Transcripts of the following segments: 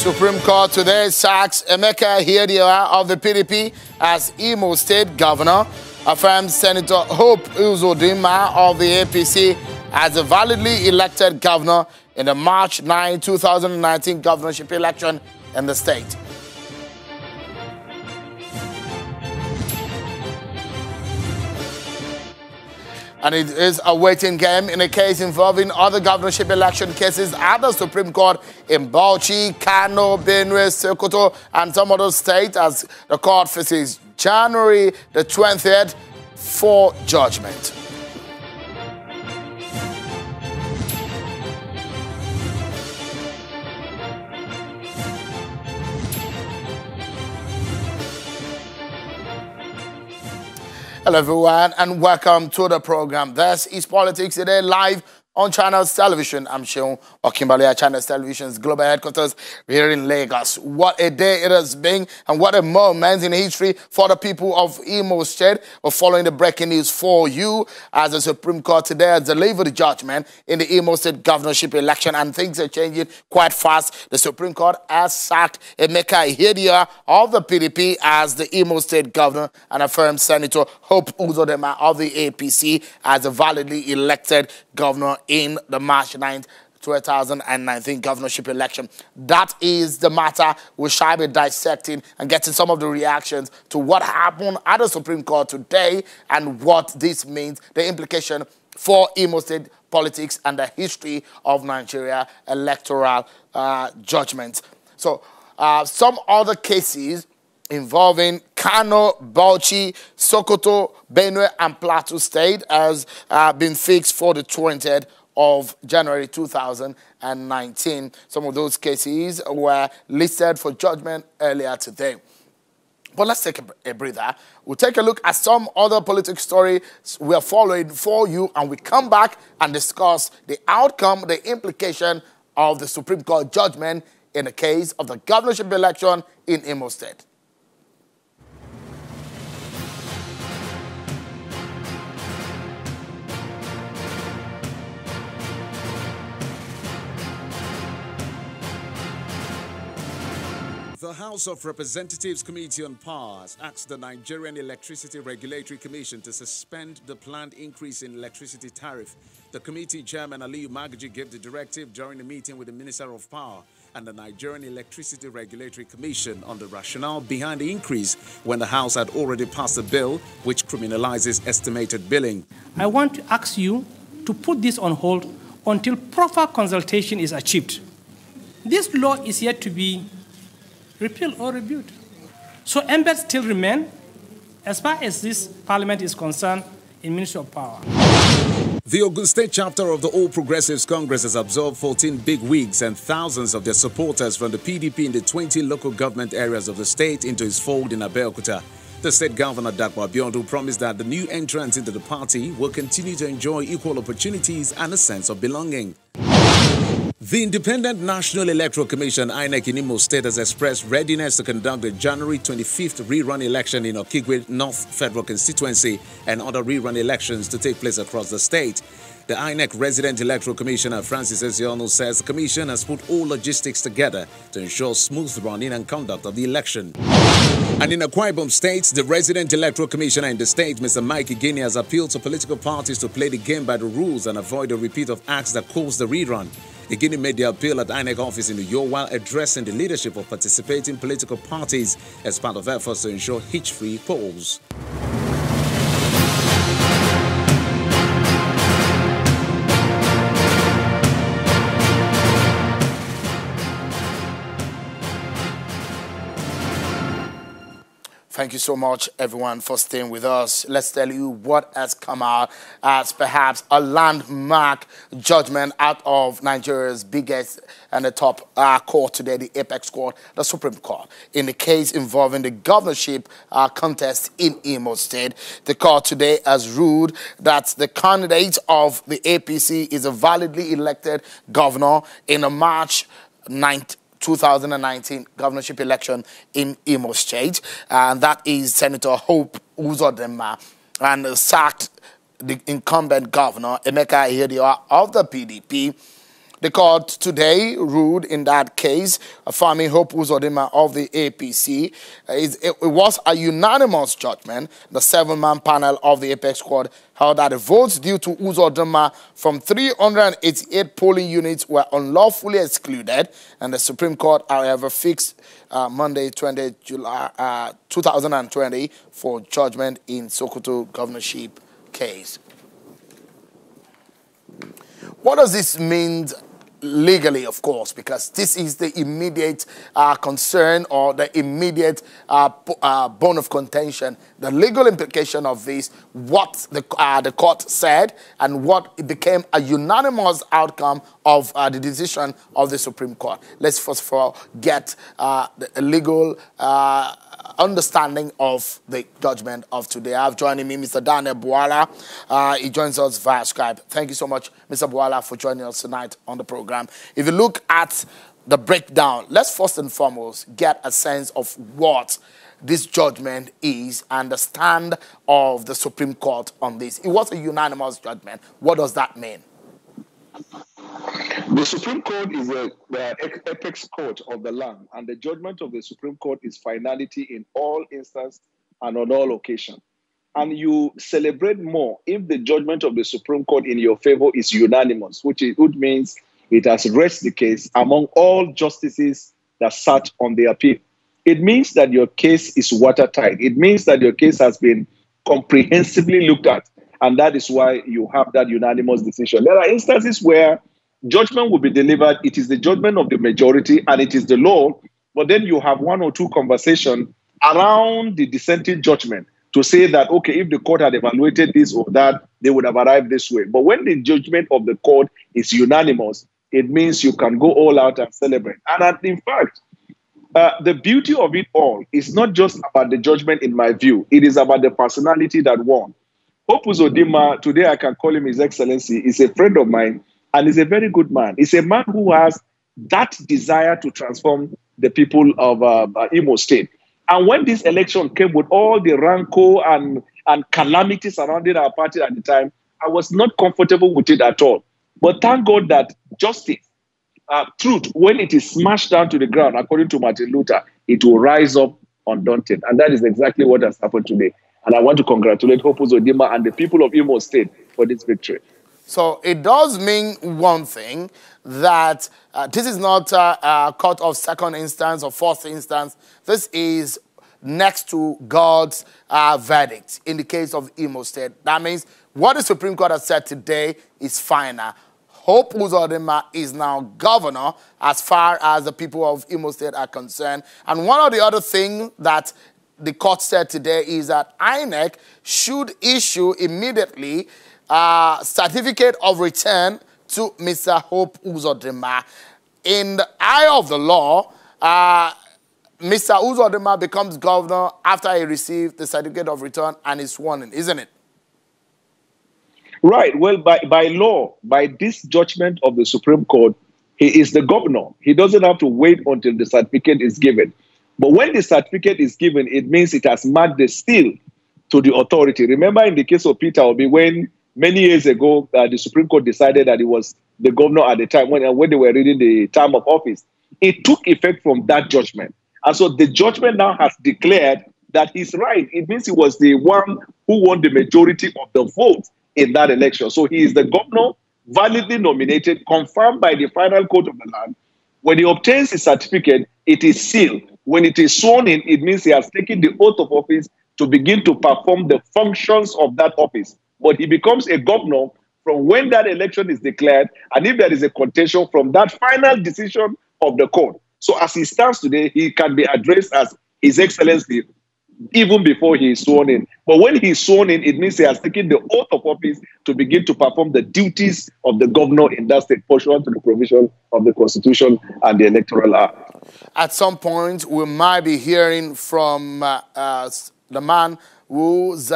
Supreme Court today sacks Ihedioha of the PDP as Imo State Governor, affirms Senator Hope Uzodinma of the APC as a validly elected governor in the March 9, 2019 governorship election in the state. And it is a waiting game in a case involving other governorship election cases at the Supreme Court in Bauchi, Kano, Benue, Sokoto, and some other states as the court faces January the 20th for judgment. Hello everyone and welcome to the program. This is Politics Today live on Channels Television. I'm Seun Okinbale at Channels Television's global headquarters here in Lagos. What a day it has been and what a moment in history for the people of Imo State. We're following the breaking news for you as the Supreme Court today has delivered judgment in the Imo State governorship election, and things are changing quite fast. The Supreme Court has sacked Ihedioha of the PDP as the Imo State governor and affirmed Senator Hope Uzodinma of the APC as a validly elected governor in the March 9th, 2019 governorship election. That is the matter we shall be dissecting and getting some of the reactions to what happened at the Supreme Court today and what this means, the implication for Imo State politics and the history of Nigeria electoral judgments. So some other cases involving Kano, Bauchi, Sokoto, Benue, and Plateau State has been fixed for the 20th of January 2019. Some of those cases were listed for judgment earlier today. But let's take a breather. We'll take a look at some other political stories we are following for you, and we come back and discuss the outcome, the implication of the Supreme Court judgment in the case of the governorship election in Imo State. The House of Representatives Committee on Powers asked the Nigerian Electricity Regulatory Commission to suspend the planned increase in electricity tariff. The committee chairman Aliyu Magaji gave the directive during a meeting with the Minister of Power and the Nigerian Electricity Regulatory Commission on the rationale behind the increase when the House had already passed a bill which criminalizes estimated billing. I want to ask you to put this on hold until proper consultation is achieved. This law is yet to be repealed or reviewed. So embeds still remain, as far as this parliament is concerned, in Ministry of Power. The Ogun State chapter of the All Progressives Congress has absorbed 14 big wigs and thousands of their supporters from the PDP in the 20 local government areas of the state into his fold in Abeokuta. The state governor, Dapo Abiodun, promised that the new entrants into the party will continue to enjoy equal opportunities and a sense of belonging. The Independent National Electoral Commission, INEC, in Imo State has expressed readiness to conduct the January 25th rerun election in Okigwe North Federal Constituency and other rerun elections to take place across the state. The INEC Resident Electoral Commissioner, Francis Eziono, says the commission has put all logistics together to ensure smooth running and conduct of the election. And in Akwa Ibom State, the Resident Electoral Commissioner in the state, Mr. Mike Igini, has appealed to political parties to play the game by the rules and avoid a repeat of acts that caused the rerun. Igini made the appeal at INEC office in Uyo while addressing the leadership of participating political parties as part of efforts to ensure hitch-free polls. Thank you so much, everyone, for staying with us. Let's tell you what has come out as perhaps a landmark judgment out of Nigeria's biggest and the top court today, the apex court, the Supreme Court, in the case involving the governorship contest in Imo State. The court today has ruled that the candidate of the APC is a validly elected governor in a March 9th 2019 governorship election in Imo State, and that is Senator Hope Uzodinma, and sacked the incumbent governor, Ihedioha of the PDP. the court today ruled in that case, affirming Hope Uzodinma of the APC. It was a unanimous judgment. The 7-man panel of the Apex Court held that the votes due to Uzodinma from 388 polling units were unlawfully excluded, and the Supreme Court, however, fixed Monday, 20 July 2020 for judgment in Sokoto governorship case. What does this mean legally, of course, because this is the immediate concern or the immediate bone of contention, the legal implication of this, what the court said, and what it became a unanimous outcome of the decision of the Supreme Court. Let's first of all get the legal understanding of the judgment of today. I have joining me Mr. Daniel Buala. He joins us via Skype. Thank you so much, Mr. Buala, for joining us tonight on the program. If you look at the breakdown, let's first and foremost get a sense of what this judgment is and the stand of the Supreme Court on this. It was a unanimous judgment. What does that mean? The Supreme Court is the apex court of the land, and the judgment of the Supreme Court is finality in all instances and on all occasions. And you celebrate more if the judgment of the Supreme Court in your favor is unanimous, which means it has reached the case among all justices that sat on the appeal. It means that your case is watertight. It means that your case has been comprehensively looked at, and that is why you have that unanimous decision. There are instances where judgment will be delivered. It is the judgment of the majority and it is the law, but then you have one or two conversations around the dissenting judgment to say that, okay, if the court had evaluated this or that, they would have arrived this way. But when the judgment of the court is unanimous, it means you can go all out and celebrate. And in fact, the beauty of it all is not just about the judgment, in my view. It is about the personality that won. Hope Uzodinma, today I can call him His Excellency, is a friend of mine and is a very good man. He's a man who has that desire to transform the people of Imo State. And when this election came with all the rancor and calamity surrounding our party at the time, I was not comfortable with it at all. But thank God that justice, truth, when it is smashed down to the ground, according to Martin Luther, it will rise up undaunted. And that is exactly what has happened today. And I want to congratulate Hope Uzodinma and the people of Imo State for this victory. So it does mean one thing, that this is not a court of second instance or fourth instance. This is next to God's verdict in the case of Imo State. That means what the Supreme Court has said today is final. Hope Uzodinma is now governor as far as the people of Imo State are concerned. And one of the other things that the court said today is that INEC should issue immediately certificate of return to Mr. Hope Uzodinma. In the eye of the law, Mr. Uzodinma becomes governor after he received the certificate of return and is sworn in, isn't it? Right. Well, by law, by this judgment of the Supreme Court, he is the governor. He doesn't have to wait until the certificate is given. But when the certificate is given, it means it has marked the seal to the authority. Remember in the case of Peter Obi, when many years ago, the Supreme Court decided that he was the governor at the time when they were reading the term of office. It took effect from that judgment. And so the judgment now has declared that he's right. It means he was the one who won the majority of the vote in that election. So he is the governor, validly nominated, confirmed by the final court of the land. When he obtains his certificate, it is sealed. When it is sworn in, it means he has taken the oath of office to begin to perform the functions of that office. But he becomes a governor from when that election is declared, and if there is a contention from that final decision of the court. So as he stands today, he can be addressed as His Excellency even before he is sworn in. But when he is sworn in, it means he has taken the oath of office to begin to perform the duties of the governor in that state, pursuant to the provision of the Constitution and the Electoral Act. At some point, we might be hearing from the man whose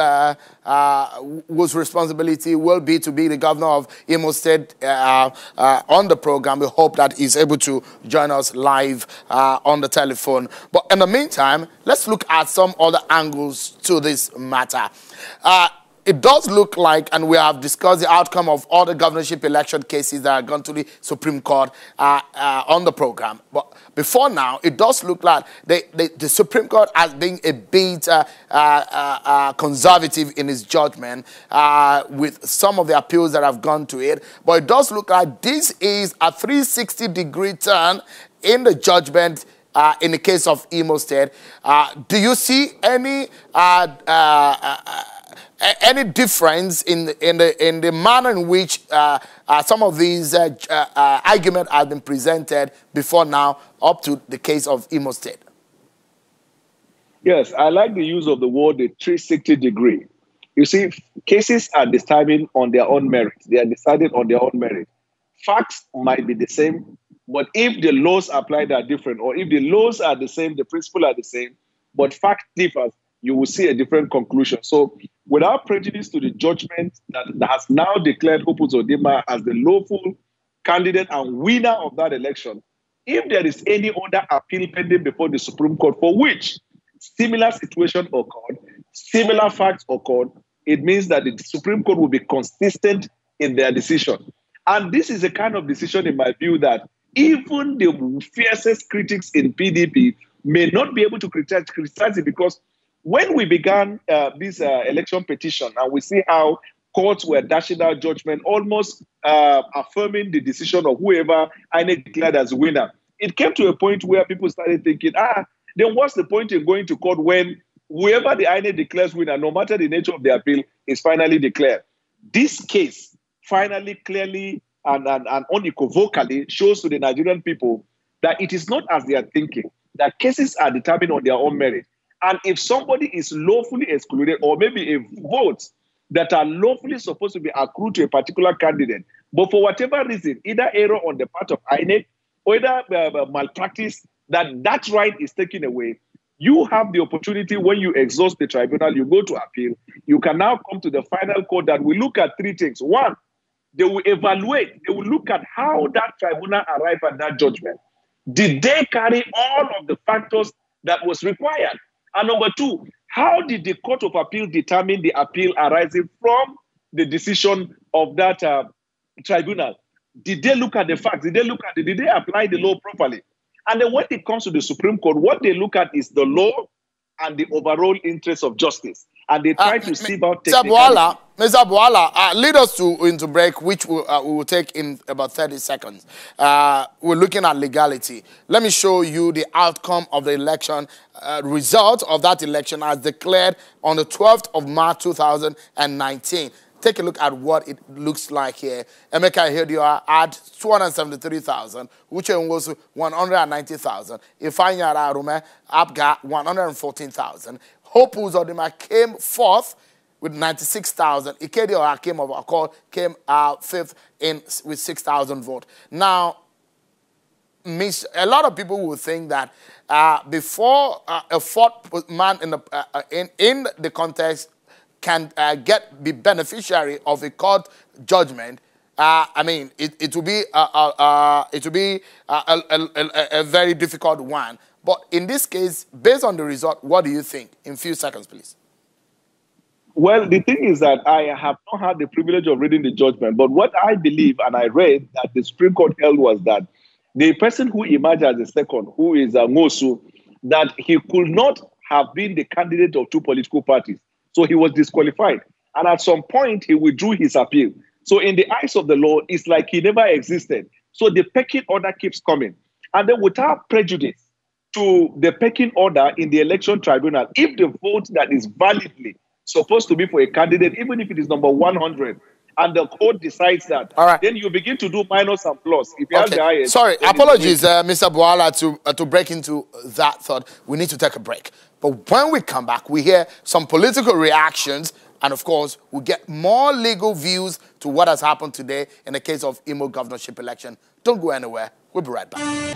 responsibility will be to be the governor of Imo State on the program. We hope that he's able to join us live on the telephone. But in the meantime, let's look at some other angles to this matter. it does look like, and we have discussed the outcome of all the governorship election cases that have gone to the Supreme Court on the program. But before now, it does look like the Supreme Court has been a bit conservative in its judgment with some of the appeals that have gone to it. But it does look like this is a 360-degree turn in the judgment in the case of Imo State. Do you see any difference in the manner in which some of these arguments have been presented before now up to the case of Imo State? Yes, I like the use of the word the 360 degree. You see, cases are determined on their own merit. They are decided on their own merit. Facts might be the same, but if the laws applied are different, or if the laws are the same, the principles are the same, but fact differs, you will see a different conclusion. So without prejudice to the judgment that has now declared Hope Uzodimma as the lawful candidate and winner of that election, if there is any other appeal pending before the Supreme Court for which similar situation occurred, similar facts occurred, it means that the Supreme Court will be consistent in their decision. And this is a kind of decision, in my view, that even the fiercest critics in PDP may not be able to criticize it, because when we began this election petition and we see how courts were dashing out judgment, almost affirming the decision of whoever INEC declared as winner, it came to a point where people started thinking, then what's the point in going to court when whoever the INEC declares winner, no matter the nature of the appeal, is finally declared? This case finally, clearly, and unequivocally shows to the Nigerian people that it is not as they are thinking, that cases are determined on their own merit. And if somebody is lawfully excluded, or maybe a vote that are lawfully supposed to be accrued to a particular candidate, but for whatever reason, either error on the part of INEC or either malpractice, that right is taken away, you have the opportunity, when you exhaust the tribunal, you go to appeal, you can now come to the final court that will look at three things. One, they will evaluate, they will look at how that tribunal arrived at that judgment. Did they carry all of the factors that was required? And number two, how did the Court of Appeal determine the appeal arising from the decision of that tribunal? Did they look at the facts? Did they apply the law properly? And then when it comes to the Supreme Court, what they look at is the law and the overall interest of justice. And they try to see about Mr. Buala, lead us into break, which we will take in about 30 seconds. We're looking at legality. Let me show you the outcome of the election, result of that election as declared on the 12th of March 2019. Take a look at what it looks like here. Emeka Ihedioha had 273,000. Uche Nwosu, 190,000. Ifeanyi Ararume, Abga, 114,000. Hope Uzodimma came fourth with 96,000. Ihedioha came fifth with 6,000 votes. Now, a lot of people will think that before a fourth man in the contest can be beneficiary of a court judgment, I mean, it will be a very difficult one. But in this case, based on the result, what do you think? In a few seconds, please. Well, the thing is that I have not had the privilege of reading the judgment, but what I believe and I read that the Supreme Court held was that the person who emerged as the second, who is Nwosu, that he could not have been the candidate of two political parties. So he was disqualified. And at some point, he withdrew his appeal. So in the eyes of the law, it's like he never existed. So the pecking order keeps coming. And then without prejudice to the pecking order in the election tribunal, if the vote that is validly supposed to be for a candidate, even if it is number 100, and the court decides that, all right, then you begin to do minus and plus. If you have the highest, sorry, apologies, Mr. Buala, to break into that thought. We need to take a break. But when we come back, we hear some political reactions, and of course, we get more legal views to what has happened today in the case of Imo governorship election. Don't go anywhere. We'll be right back.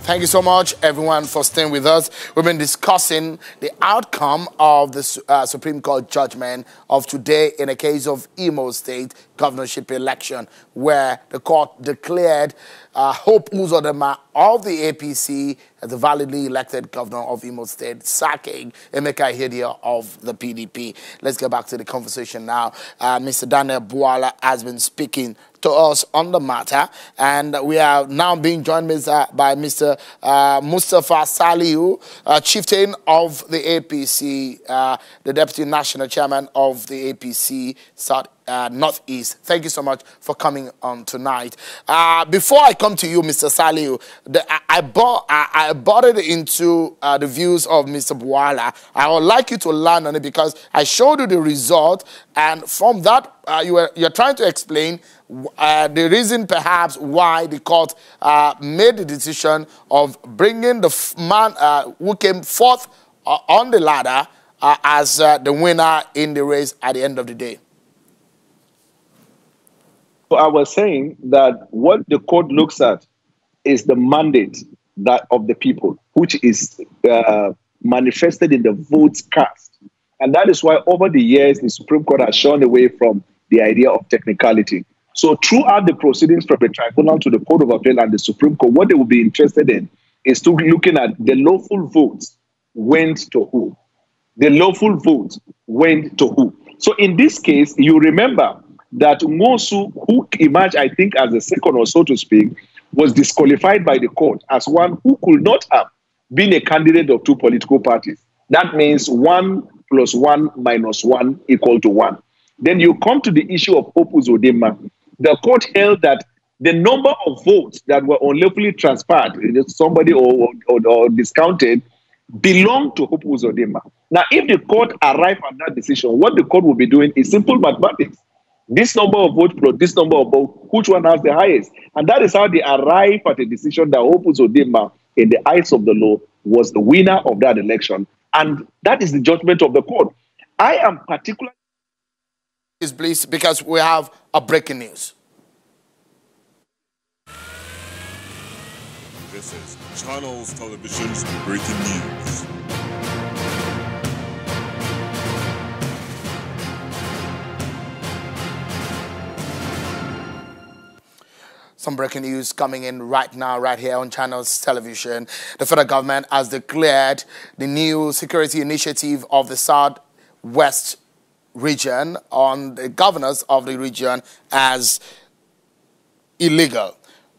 Thank you so much, everyone, for staying with us. We've been discussing the outcome of the Supreme Court judgment of today in the case of Imo State governorship election, where the court declared Hope Uzodimma of the APC, the validly elected governor of Imo State, sacking Emeka Ihedioha of the PDP. Let's get back to the conversation now. Mr. Daniel Buala has been speaking to us on the matter, and we are now being joined by Mr. Mustafa Saliu, chieftain of the APC, the deputy national chairman of the APC South Northeast. Thank you so much for coming on tonight. Before I come to you, Mr. Saliu, I brought it into the views of Mr. Buala. I would like you to learn on it because I showed you the result, and from that you're trying to explain the reason perhaps why the court made the decision of bringing the man who came fourth on the ladder as the winner in the race at the end of the day. So I was saying that what the court looks at is the mandate that of the people, which is manifested in the votes cast. And that is why over the years, the Supreme Court has shown away from the idea of technicality. So throughout the proceedings from the tribunal to the Court of Appeal and the Supreme Court, what they will be interested in is to looking at the lawful votes went to who. The lawful votes went to who. So in this case, you remember that Mosu, who emerged, I think, as the second or so to speak, was disqualified by the court as one who could not have been a candidate of two political parties. That means 1 + 1 - 1 = 1. Then you come to the issue of Opus Odema. The court held that the number of votes that were unlawfully transferred, somebody or discounted, belonged to Opus Odema. Now, if the court arrived at that decision, what the court will be doing is simple mathematics. This number of votes plus this number of votes, which one has the highest? And that is how they arrive at a decision that Opus Odema, in the eyes of the law, was the winner of that election. And that is the judgment of the court. I am particularly... Please, because we have a breaking news. This is Channels Television's breaking news. Some breaking news coming in right now, right here on Channels Television. The federal government has declared the new security initiative of the Southwest region on the governors of the region as illegal.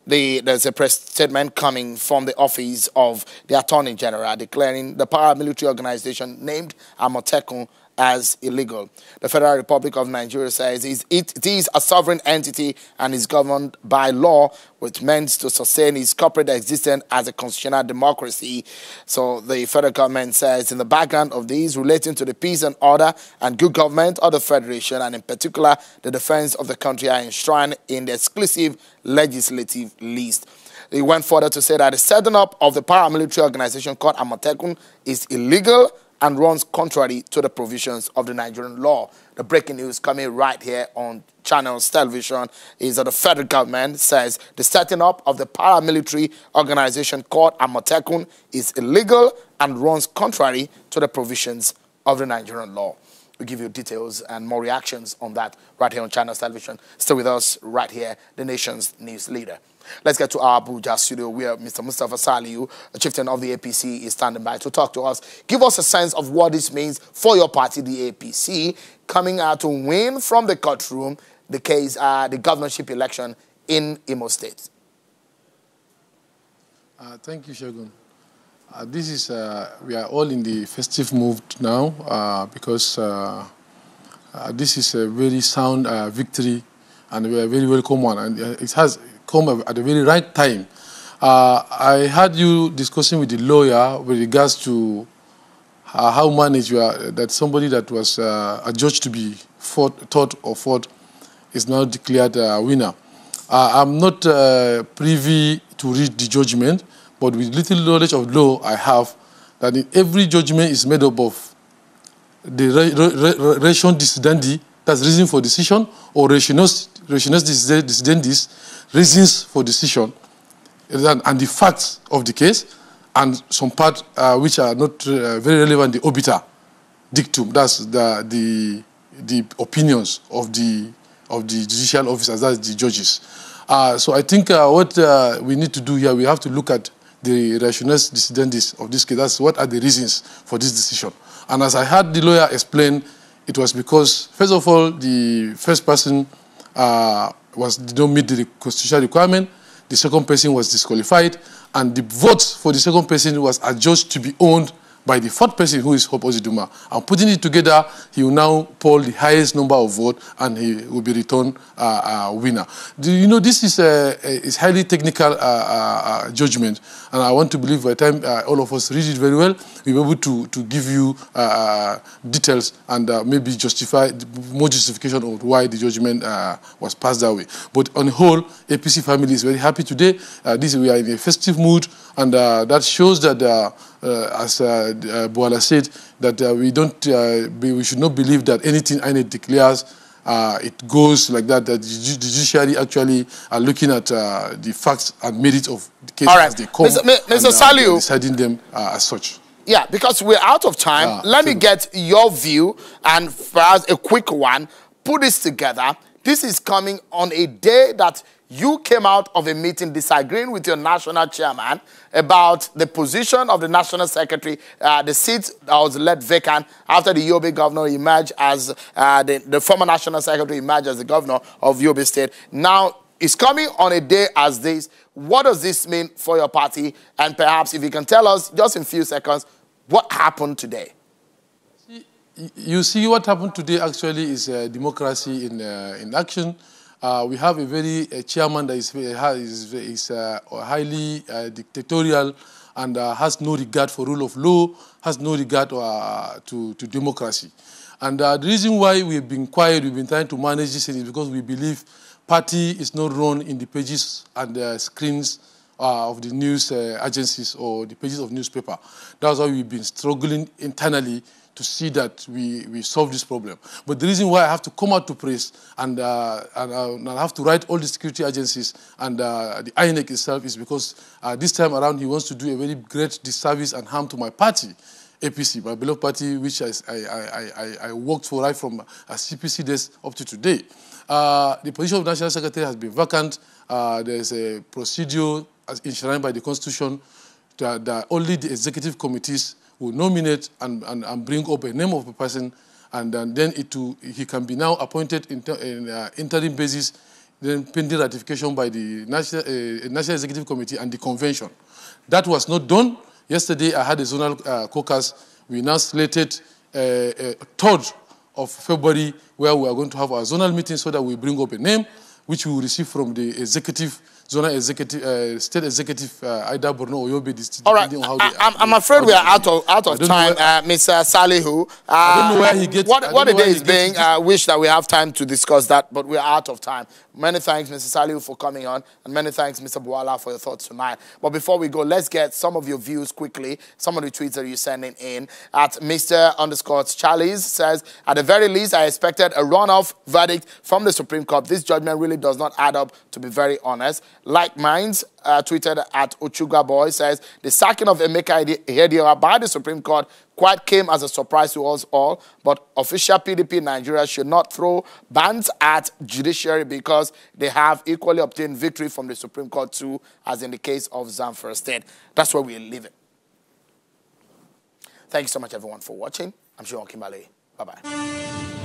There's a press statement coming from the office of the Attorney General declaring the paramilitary organization named Amotekun as illegal. The Federal Republic of Nigeria says it is a sovereign entity and is governed by law, which meant to sustain its corporate existence as a constitutional democracy. So the federal government says in the background of these relating to the peace and order and good government of the Federation, and in particular the defense of the country, are enshrined in the exclusive legislative list. They went further to say that the setting up of the paramilitary organization called Amotekun is illegal and runs contrary to the provisions of the Nigerian law. The breaking news coming right here on Channels Television is that the federal government says the setting up of the paramilitary organization called Amotekun is illegal and runs contrary to the provisions of the Nigerian law. We'll give you details and more reactions on that right here on Channels Television. Stay with us right here, the nation's news leader. Let's get to our Abuja studio where Mr. Mustafa Saliu, the chieftain of the APC, is standing by to talk to us. Give us a sense of what this means for your party, the APC, coming out to win from the courtroom the case, the governorship election in Imo State. Thank you, Shogun. This is, we are all in the festive mood now because this is a very sound victory and a very welcome one. And it has come at the very right time. I had you discussing with the lawyer with regards to how managed you are, that somebody that was adjudged to be third or fourth is now declared a winner. I'm not privy to read the judgment, but with little knowledge of law I have, that in every judgment is made up of the ration decidendi, that's reason for decision, or rationis decidendis, reasons for decision, and the facts of the case, and some part which are not very relevant, the obiter dictum, that's the opinions of the judicial officers, that's the judges. So I think what we need to do here, we have to look at the rationales dissidendis of this case. That's what are the reasons for this decision. And as I had the lawyer explain, it was because, first of all, the first person did not meet the constitutional requirement. The second person was disqualified. And the vote for the second person was adjudged to be owned by the fourth person, who is Hope Oziduma. And putting it together, he will now poll the highest number of votes, and he will be returned winner. This is highly technical judgment, and I want to believe by the time all of us read it very well, we'll be able to give you details and maybe more justification of why the judgment was passed that way. But on the whole, APC family is very happy today. We are in a festive mood, and that shows that as Boala said, that we should not believe that anything INEC declares, it goes like that, that the judiciary actually are looking at the facts and merits of the case as they come, Mr. Saliu, deciding them as such. Yeah, because we're out of time. Let me get your view, and perhaps a quick one. Put this together. This is coming on a day that you came out of a meeting disagreeing with your national chairman about the position of the national secretary, the seat that was left vacant after the Yobe governor emerged as, the former national secretary emerged as the governor of Yobe State. Now, it's coming on a day as this. What does this mean for your party? And perhaps if you can tell us, just in a few seconds, what happened today? You see, what happened today actually is democracy in action. We have a very chairman that is highly dictatorial and has no regard for rule of law, has no regard to democracy. And the reason why we've been quiet, we've been trying to manage this is because we believe party is not run in the pages and the screens of the news agencies or the pages of newspaper. That's why we've been struggling internally to see that we solve this problem. But the reason why I have to come out to press and I have to write all the security agencies and the INEC itself is because this time around he wants to do a very great disservice and harm to my party, APC, my beloved party, which I worked for right from CPC days up to today. The position of National Secretary has been vacant. There's a procedure as enshrined by the Constitution that only the executive committees will nominate and bring up a name of a person, and then he can be now appointed in interim basis, then pending ratification by the National Executive Committee and the convention. That was not done. Yesterday, I had a zonal caucus. We now slated 3rd of February, where we are going to have our zonal meeting so that we bring up a name, which we will receive from the executive, zonal executive, state executive, either Borno or Yobe district. All right, I'm afraid we are out of time, Mr. Salihu. I don't know where he gets. What the day is being. I wish that we have time to discuss that, but we are out of time. Many thanks, Mr. Salihu, for coming on, and many thanks, Mr. Boala, for your thoughts tonight. But before we go, let's get some of your views quickly, some of the tweets that you're sending in. At Mr._Charlies says, at the very least, I expected a runoff verdict from the Supreme Court. This judgment really does not add up, to be very honest. Like Minds tweeted at Ochuga Boy says, the sacking of Emeka Ihedioha by the Supreme Court quite came as a surprise to us all, but official PDP Nigeria should not throw bans at judiciary because they have equally obtained victory from the Supreme Court too, as in the case of Zamfara State. That's where we live it. Thank you so much, everyone, for watching. I'm Sean Kimbale. Bye-bye.